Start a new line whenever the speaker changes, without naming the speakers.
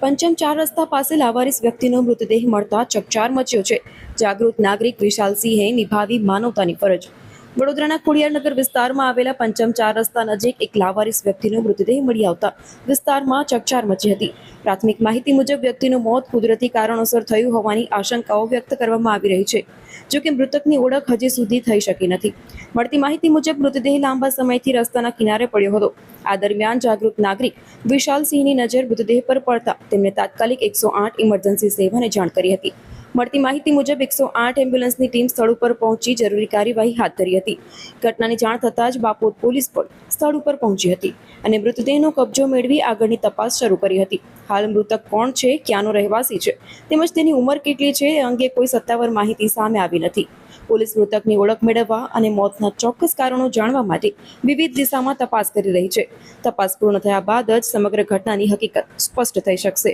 પંચમ ચાર રસ્તા પાસે લાવારીસ વ્યક્તિનો મૃતદેહ મળતા ચકચાર મચ્યો છે। જાગૃત નાગરિક વિશાલસિંહે નિભાવી માનવતાની ફરજ। વડોદરાના ખોડિયારનગર વિસ્તારમાં આવેલા પંચમ ચાર રસ્તા નજીક એક લાવારીસ વ્યક્તિનો મૃતદેહ મળી આવતા વિસ્તારમાં ચકચાર મચી હતી। પ્રાથમિક માહિતી મુજબ વ્યક્તિનું મોત કુદરતી કારણોસર થયું હોવાની આશંકાઓ વ્યક્ત કરવામાં આવી રહી છે, જો કે મૃતકની ઓળખ હજી સુધી થઈ શકી નથી। મળતી માહિતી મુજબ મૃતદેહ લાંબા સમયથી રસ્તાના કિનારે પડ્યો હતો। આ દરમિયાન જાગૃત નાગરિક વિશાલસિંહની નજર મૃતદેહ પર પડતા તેમણે તાત્કાલિક 108 ઇમરજન્સી સેવાને જાણ કરી હતી। મળતી માહિતી મુજબ 108 એમ્બ્યુલન્સની ટીમ સ્થળ ઉપર પહોંચી જરૂરી કાર્યવાહી હાથ ધરી હતી। ઘટનાની જાણ થતાં જ બાપોદ પોલીસ પણ સ્થળ ઉપર પહોંચી હતી અને મૃતદેહનો કબજો મેળવી આગળની તપાસ શરૂ કરી હતી। હાલ મૃતક કોણ છે, ક્યાંનો રહેવાસી છે તેમજ તેની ઉંમર કેટલી છે એ અંગે કોઈ સત્તાવાર માહિતી સામે આવી નથી। પોલીસ મૃતકની ઓળખ મેળવવા અને મોતના ચોક્કસ કારણો જાણવા માટે વિવિધ દિશામાં તપાસ કરી રહી છે। તપાસ પૂર્ણ થયા બાદ જ સમગ્ર ઘટનાની હકીકત સ્પષ્ટ થઈ શકશે।